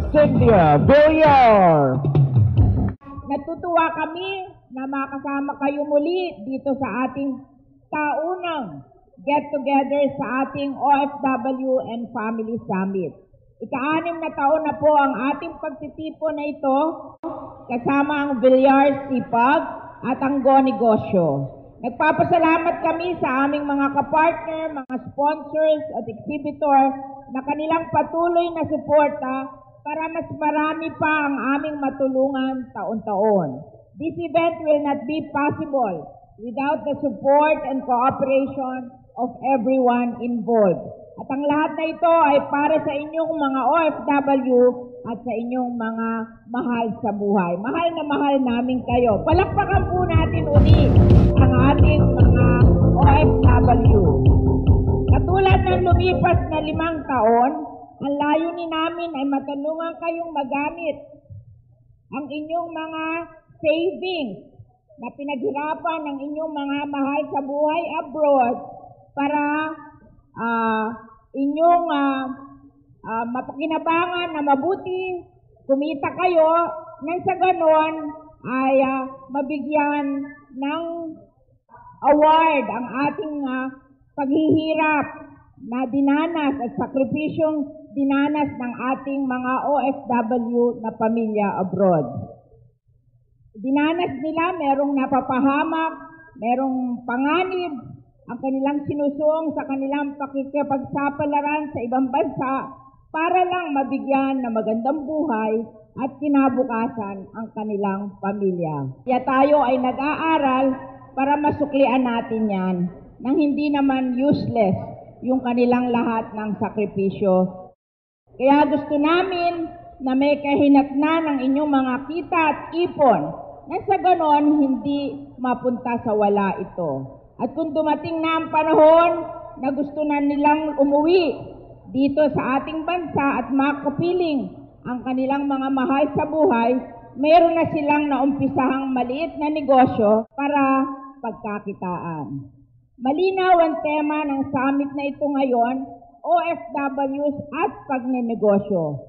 Cynthia Villar. Natutuwa kami na makasama kayo muli dito sa ating taunang get-together sa ating OFW and Family Summit. Ika-6 na taon na po ang ating pagtitipon na ito kasama ang Villar Sipag at ang Go Negosyo. Nagpapasalamat kami sa aming mga kapartner, mga sponsors at exhibitor na kanilang patuloy na suporta para mas marami pa ang aming matulungan taon-taon. This event will not be possible without the support and cooperation of everyone involved. At ang lahat na ito ay para sa inyong mga OFW at sa inyong mga mahal sa buhay. Mahal na mahal namin kayo. Palakpakan po natin uli ang ating mga OFW. Katulad ng lumipas na 5 taon, ang layunin namin ay matulungan kayong magamit ang inyong mga savings na pinaghirapan ng inyong mga mahal sa buhay abroad para inyong mapakinabangan na mabuti, kumita kayo, nang sa ganon ay mabigyan ng award ang ating paghihirap na dinanas at sakripisyong dinanas ng ating mga OFW na pamilya abroad. Dinanas nila, merong napapahamak, merong panganib, ang kanilang sinusuong sa kanilang pakikipagsapalaran sa ibang bansa para lang mabigyan ng magandang buhay at kinabukasan ang kanilang pamilya. Kaya tayo ay nag-aaral para masuklian natin yan nang hindi naman useless yung kanilang lahat ng sakripisyo. Kaya gusto namin na may kahinatnan ng inyong mga kita at ipon na sa ganon hindi mapunta sa wala ito. At kung dumating na ang panahon na gusto na nilang umuwi dito sa ating bansa at makapiling ang kanilang mga mahal sa buhay, mayroon na silang naumpisahang maliit na negosyo para pagkakitaan. Malinaw ang tema ng summit na ito ngayon, OFWs at pagnenegosyo,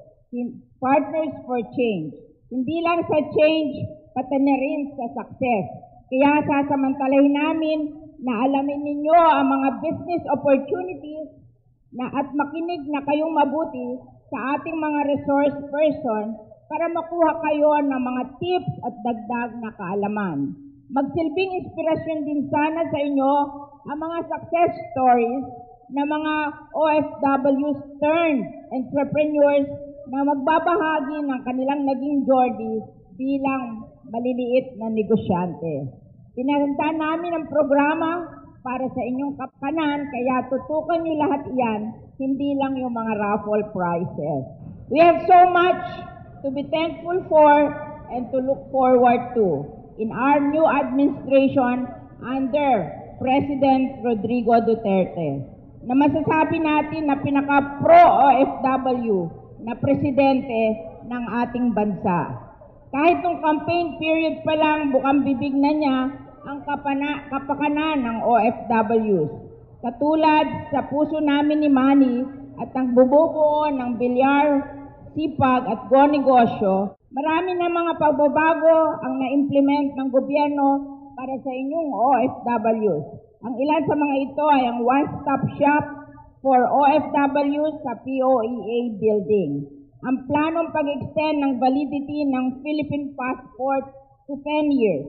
Partners for Change. Hindi lang sa change, pati na rin sa success. Kaya sasamantalahin namin na alamin ninyo ang mga business opportunities at makinig na kayong mabuti sa ating mga resource person para makuha kayo ng mga tips at dagdag na kaalaman. Magsilbing inspirasyon din sana sa inyo ang mga success stories na mga OFWs turned entrepreneurs na magbabahagi ng kanilang naging journey bilang maliliit na negosyante. Pinagandaan namin ang programa para sa inyong kapakanan, kaya tutukan nyo lahat iyan, hindi lang yung mga raffle prizes. We have so much to be thankful for and to look forward to in our new administration under President Rodrigo Duterte, na masasabi natin na pinaka-pro-OFW na presidente ng ating bansa. Kahit nung campaign period pa lang, bukang bibig na niya ang kapakanan ng OFWs. Katulad sa puso namin ni Manny at ang bumubuo ng Villar Sipag at Go Negosyo, marami na mga pagbabago ang na-implement ng gobyerno para sa inyong OFWs. Ang ilan sa mga ito ay ang one-stop shop for OFWs sa POEA building. Ang planong pag-extend ng validity ng Philippine passport to 10 years.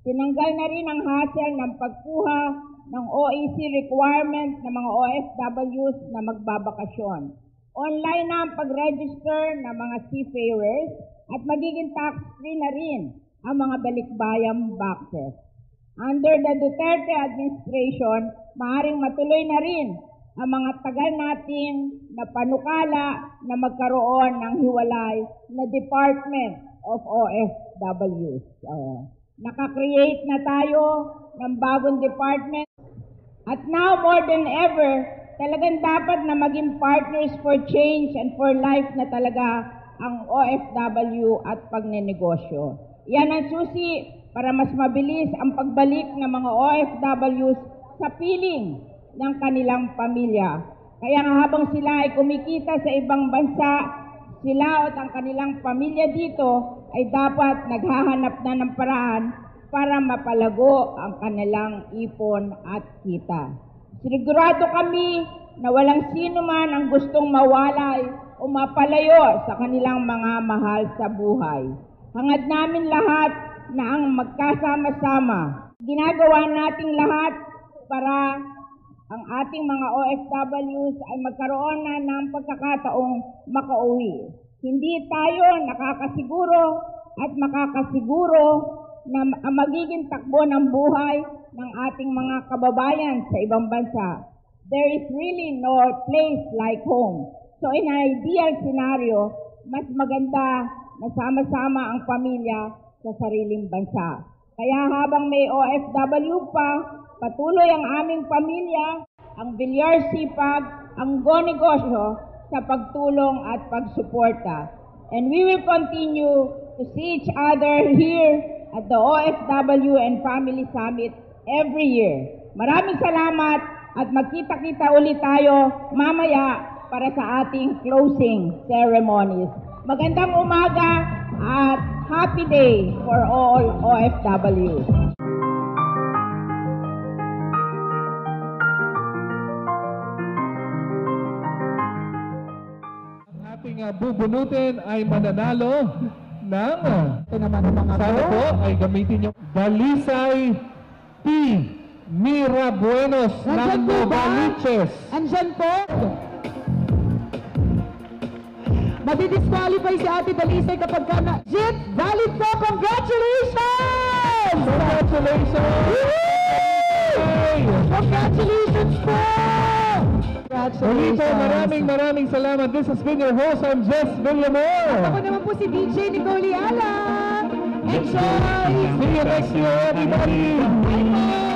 Tinanggal na rin ang hassle ng pagkuha ng OEC requirements ng mga OFWs na magbabakasyon. Online na ang pag-register ng mga seafarers at magiging tax-free na rin ang mga balikbayang boxes. Under the Duterte administration, maaaring matuloy na rin ang mga tagal nating na panukala na magkaroon ng hiwalay na Department of OFWs. Naka-create na tayo ng bagong department. At now more than ever, talagang dapat na maging partners for change and for life na talaga ang OFW at pagnenegosyo. Yan ang susi para mas mabilis ang pagbalik ng mga OFWs sa piling ng kanilang pamilya. Kaya nga habang sila ay kumikita sa ibang bansa, Sila at ang kanilang pamilya dito ay dapat naghahanap na ng paraan para mapalago ang kanilang ipon at kita. Sigurado kami na walang sino man ang gustong mawalay o mapalayo sa kanilang mga mahal sa buhay. Hangad namin lahat na ang magkasama-sama. Ginagawa nating lahat para ang ating mga OFWs ay magkaroon na ng pagkakataong makauwi. Hindi tayo nakakasiguro at makakasiguro na ang magiging takbo ng buhay ng ating mga kababayan sa ibang bansa. There is really no place like home. So in an ideal scenario, mas maganda na sama-sama ang pamilya sa sariling bansa. Kaya habang may OFW pa, patuloy ang aming pamilya, ang Villar Sipag, ang Go Negosyo sa pagtulong at pagsuporta. And we will continue to see each other here at the OFW and Family Summit every year. Maraming salamat at magkita-kita ulit tayo mamaya para sa ating closing ceremonies. Magandang umaga at happy day for all OFW. Ang ating bubunutin ay mananalo ng sana po ay gamitin yung Dalisay P. Mira Buenos ng Novaliches. Andyan po. Madi-disqualify si Ate Dalisay kapag ka na... Jeep, valid po! Congratulations! Congratulations! Yay! Congratulations po! Muli po, maraming salamat. This has been your host, I'm Jess Villamor. Ako naman po si DJ Nicole Ala. Enjoy! See you next year, everybody! Bye po!